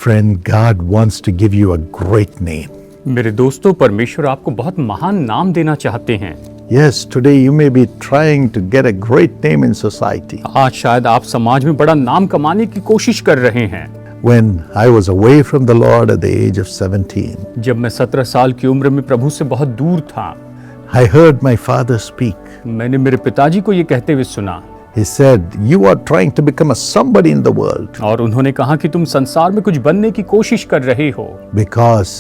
friend, God wants to give you a great name. मेरे दोस्तों, परमेश्वर आपको बहुत महान नाम देना चाहते हैं। Yes, today you may be trying to get a great name in society. आज शायद आप समाज में बड़ा नाम कमाने की कोशिश कर रहे हैं। When I was away from the Lord at the age of 17, जब मैं 17 साल की उम्र में प्रभु से बहुत दूर था, I heard my father speak. मैंने मेरे पिताजी को ये कहते हुए सुना। He said, "You are trying to become a somebody in the world और उन्होंने कहा कि तुम संसार में कुछ बनने की कोशिश कर रहे हो। because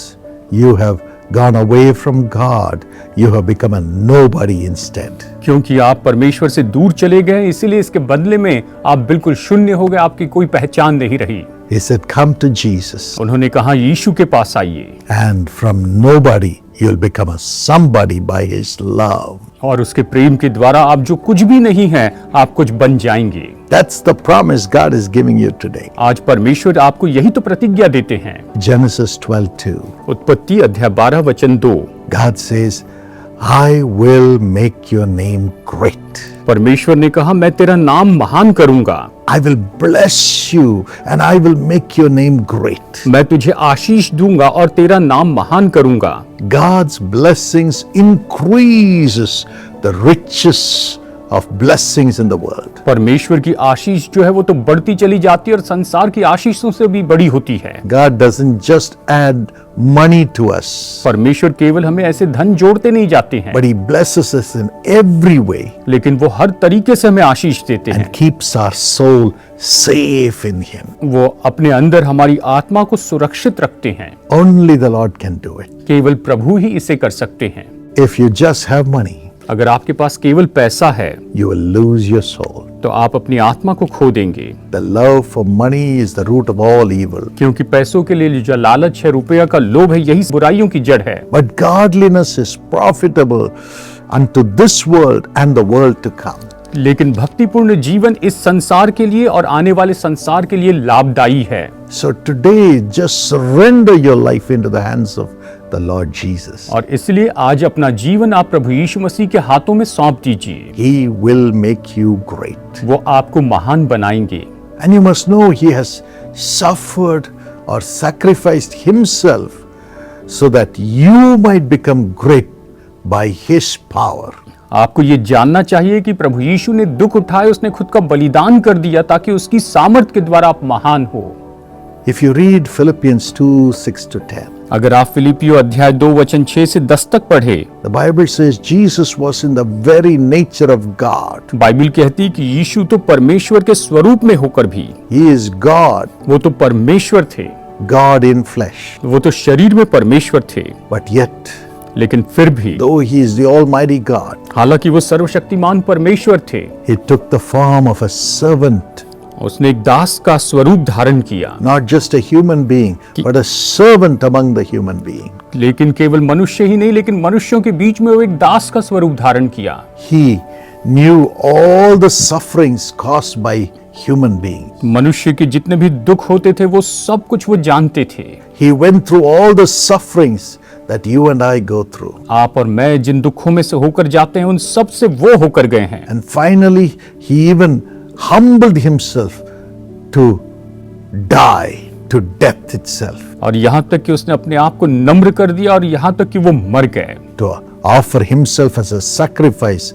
you have gone away from God. You have become a nobody instead." क्योंकि आप परमेश्वर से दूर चले गए, इसीलिए इसके बदले में आप बिल्कुल शून्य हो गए, आपकी कोई पहचान नहीं रही। He said, "Come to Jesus, उन्होंने कहा यीशु के पास आइए and from nobody you'll become a somebody by His love." और उसके प्रेम के द्वारा आप जो कुछ भी नहीं हैं, आप कुछ बन जाएंगे। That's the promise God is giving you today. आज परमेश्वर आपको यही तो प्रतिज्ञा देते हैं। Genesis 12:2. उत्पत्ति अध्याय 12 वचन 2। God says, "I will make your name great. परमेश्वर ने कहा, मैं तेरा नाम महान करूंगा। I will bless you and I will make your name great." मैं तुझे आशीष दूंगा और तेरा नाम महान करूंगा। God's blessings increases the riches of blessings in the world. परमेश्वर की आशीष जो है वो तो बढ़ती चली जाती है और संसार की आशीषों से भी बड़ी होती है। God doesn't just add money to us, परमेश्वर केवल हमें ऐसे धन जोड़ते नहीं जाते हैं, but He blesses us in every way लेकिन वो हर तरीके से हमें आशीष देते हैं। and keeps our soul safe in Him. वो अपने अंदर हमारी आत्मा को सुरक्षित रखते हैं। Only the Lord can do it. केवल प्रभु ही इसे कर सकते हैं। If you just have money, अगर आपके पास केवल पैसा है you will lose your soul. तो आप अपनी आत्मा को खो देंगे, The love for money is the root of all evil. क्योंकि पैसों के लिए जो लालच है, रुपया का लोभ है, यही बुराइयों की जड़ है। But godliness is profitable unto this world and the world to come. लेकिन भक्तिपूर्ण जीवन इस संसार के लिए और आने वाले संसार के लिए लाभदायी है। So today, just surrender your life into the hands of the Lord Jesus. और इसलिए आज अपना जीवन आप प्रभु यीशु मसीह के हाथों में सौंप दीजिए। He will make you great. वो आपको महान बनाएंगे। And you must know He has suffered or sacrificed Himself so that you might become great by His power. आपको ये जानना चाहिए कि प्रभु यीशु ने दुख उठाए, उसने खुद का बलिदान कर दिया ताकि उसकी सामर्थ के द्वारा आप महान हो। If you read Philippians 2:6-10, अगर आप फिलिपियो अध्याय 2 वचन 6 से 10 तक पढ़े, the Bible says Jesus was in the very nature of God. Bible कहती कि यीशु तो परमेश्वर के स्वरूप में होकर भी, He is God, वो तो परमेश्वर थे, God in flesh. वो तो शरीर में परमेश्वर थे, But yet, लेकिन फिर भी though He is the Almighty God, हालांकि वो सर्वशक्तिमान परमेश्वर थे, He took the form of a servant. उसने एक दास का स्वरूप धारण किया। Not just a human being, but a servant among the human being. लेकिन केवल मनुष्य ही नहीं, लेकिन मनुष्यों के बीच में वो एक दास का स्वरूप धारण किया। He knew all the sufferings caused by human beings. मनुष्य के जितने भी दुख होते थे वो सब कुछ वो जानते थे। He went through all the sufferings that you and I go through. आप और मैं जिन दुखों में से होकर जाते हैं, उन सब से वो होकर गए हैं। And finally, He even humbled Himself to die to death itself, और यहाँ तक कि उसने अपने आप को नम्र कर दिया और यहाँ तक कि वो मर गए, to offer Himself as a sacrifice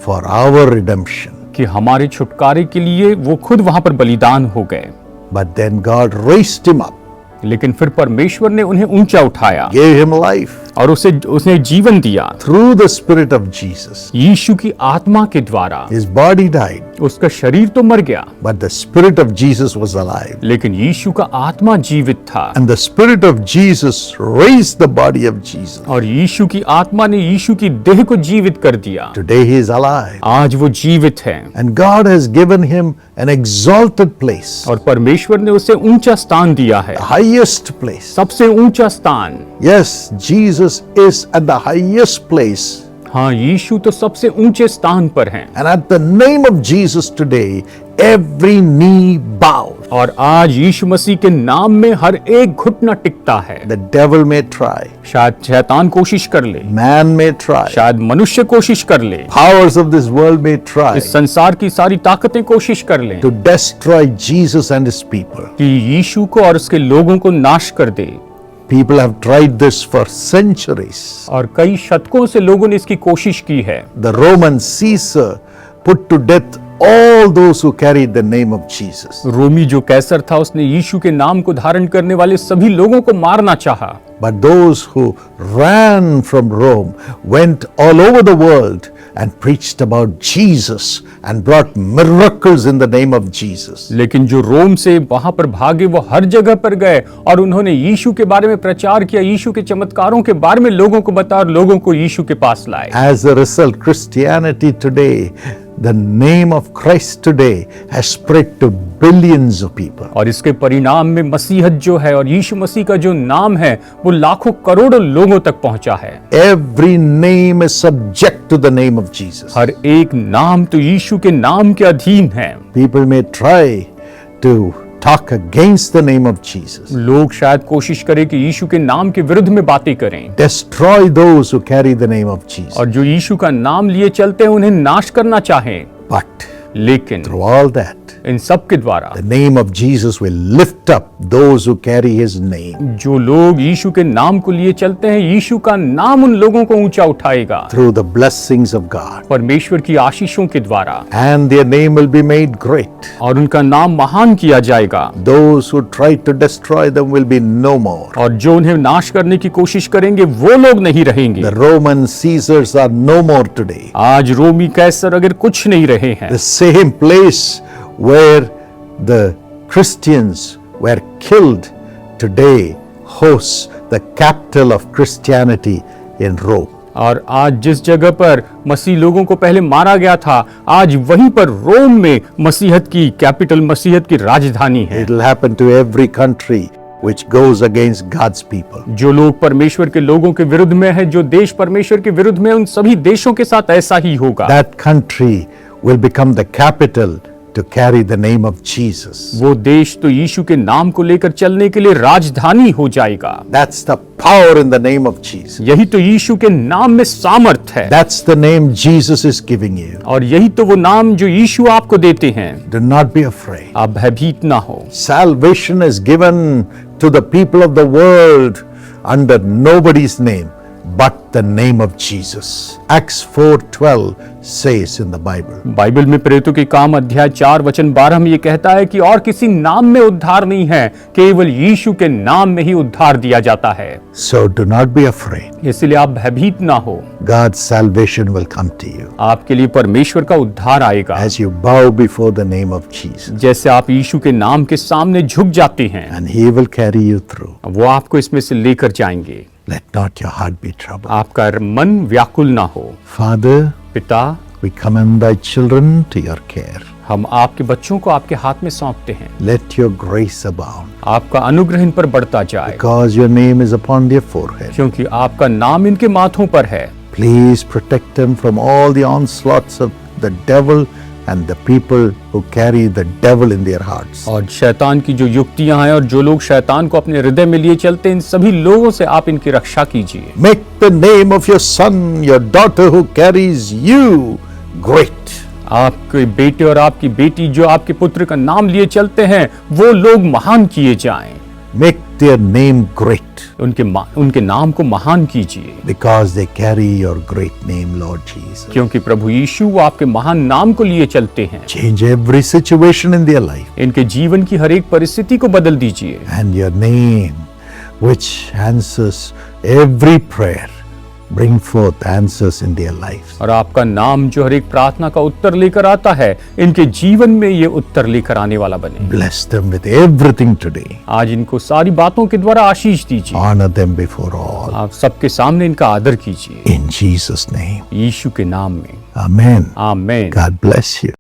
for our redemption. कि हमारे छुटकारे के लिए वो खुद वहां पर बलिदान हो गए। But then God raised Him up, लेकिन फिर परमेश्वर ने उन्हें ऊंचा उठाया gave Him life और उसने जीवन दिया through the Spirit of Jesus. यीशु की आत्मा के द्वारा। His body died, उसका शरीर तो मर गया, but the Spirit of Jesus was alive. लेकिन यीशु का आत्मा जीवित था, And the Spirit of Jesus raised the body of Jesus. और यीशु की आत्मा ने यीशु की देह को जीवित कर दिया। Today He is alive. आज वो जीवित है And God has given Him an exalted place, और परमेश्वर ने उसे ऊंचा स्थान दिया है, the highest place. सबसे ऊंचा स्थान। Yes, Jesus is at the highest place. हाँ, यीशु तो सबसे ऊंचे स्थान पर हैं। And at the name of Jesus today, every knee bows. और आज यीशु मसीह के नाम में हर एक घुटना टिकता है। The devil may try, शायद शैतान कोशिश कर ले, man may try, शायद मनुष्य कोशिश कर ले, powers of this world may try इस संसार की सारी ताकतें कोशिश कर लें to destroy Jesus and his people. कि यीशु को और उसके लोगों को नाश कर दे। People have tried this for centuries. और कई शतकों से लोगों ने इसकी कोशिश की है। The Roman Caesar put to death all those who carried the name of Jesus. रोमी जो कैसर था उसने यीशु के नाम को धारण करने वाले सभी लोगों को मारना चाहा। But those who ran from Rome went all over the world and preached about Jesus and brought miracles in the name of Jesus. लेकिन जो रोम से वहां पर भागे वो हर जगह पर गए और उन्होंने यीशु के बारे में प्रचार किया, यीशु के चमत्कारों के बारे में लोगों को बताया और लोगों को यीशु के पास लाए। As a result, Christianity today, the name of Christ today has spread to billions of people. और इसके परिणाम में मसीहत जो है और यीशु मसीह का जो नाम है वो लाखों करोड़ों लोगं तक पहुंचा है। Every name is subject to the name of Jesus. हर एक नाम तो यीशु के नाम के अधीन है। People may try to talk against the name of Jesus, लोग शायद कोशिश करें कि यीशु के नाम के विरुद्ध में बातें करें destroy those who carry the name of Jesus. और जो यीशु का नाम लिए चलते हैं उन्हें नाश करना चाहें। But लेकिन through all that, इन सब के द्वारा the name of Jesus will lift up those who carry his name. जो लोग यीशु के नाम को लिए चलते हैं, यीशु का नाम उन लोगों को ऊंचा उठाएगा Through the blessings of God. परमेश्वर की आशीषों के द्वारा, And their name will be made great. और उनका नाम महान किया जाएगा। Those who try to destroy them will be no more. और जो उन्हें नाश करने की कोशिश करेंगे वो लोग नहीं रहेंगे। The Roman Caesars are no more today. आज रोमी कैसर अगर कुछ नहीं रहे हैं, The same place where the Christians were killed today hosts the capital of Christianity in Rome. और आज जिस जगह पर मसीह लोगों को पहले मारा गया था, आज वहीं पर रोम में मसीहत की कैपिटल, मसीहत की राजधानी है। It will happen to every country which goes against God's people. जो लोग परमेश्वर के लोगों के विरुद्ध में है, जो देश परमेश्वर के विरुद्ध में, उन सभी देशों के साथ ऐसा ही होगा। That country will become the capital to carry the name of Jesus. वो देश तो यीशु के नाम को लेकर चलने के लिए राजधानी हो जाएगा। That's the power in the name of Jesus. यही तो यीशु के नाम में सामर्थ है। That's the name Jesus is giving you. और यही तो वो नाम जो यीशु आपको देते हैं। Do not be afraid. आप भयभीत ना हो। Salvation is given to the people of the world under nobody's name but the name of Jesus. Acts 4:12 says in the Bible. Bible में प्रेरितों के काम अध्याय 4:12 में ये कहता है कि और किसी नाम में उद्धार नहीं है, केवल यीशु के नाम में ही उद्धार दिया जाता है। So do not be afraid. इसलिए आप भयभीत ना हो। God's salvation will come to you आपके लिए परमेश्वर का उद्धार आएगा as you bow before the name of Jesus, जैसे आप यीशु के नाम के सामने झुक जाते हैं। and He will carry you through. वो आपको इसमें से लेकर जाएंगे। Let not your heart be troubled. आपका मन व्याकुल ना हो। Father, पिता, we commend thy children to your care. हम आपके बच्चों को आपके हाथ में सौंपते हैं। Let your grace abound, आपका अनुग्रह इन पर बढ़ता जाए, because your name is upon their forehead. क्योंकि आपका नाम इनके माथों पर है। Please protect them from all the onslaughts of the devil and the people who carry the devil in their hearts. और शैतान की जो युक्तियां हैं और जो लोग शैतान को अपने हृदय में लिए चलते हैं, इन सभी लोगों से आप इनकी रक्षा कीजिए। Make the name of your son, your daughter who carries you great. आपके बेटे और आपकी बेटी जो आपके पुत्र का नाम लिए चलते हैं, वो लोग महान किए जाएं। Make their name great, उनके नाम को महान कीजिए, because they carry your great name, Lord Jesus. क्योंकि प्रभु यीशु वो आपके महान नाम को लिए चलते हैं। Change every situation in their life, इनके जीवन की हर एक परिस्थिति को बदल दीजिए। and your name, which answers every prayer, bring forth answers in their lives. और आपका नाम जो हर एक प्रार्थना का उत्तर लेकर आता है, इनके जीवन में ये उत्तर लेकर आने वाला बने। Bless them with everything today. आज इनको सारी बातों के द्वारा आशीष दीजिए। Honor them before all. आप सबके सामने इनका आदर कीजिए, In Jesus' name. यीशु के नाम में। Amen. Amen. God bless you.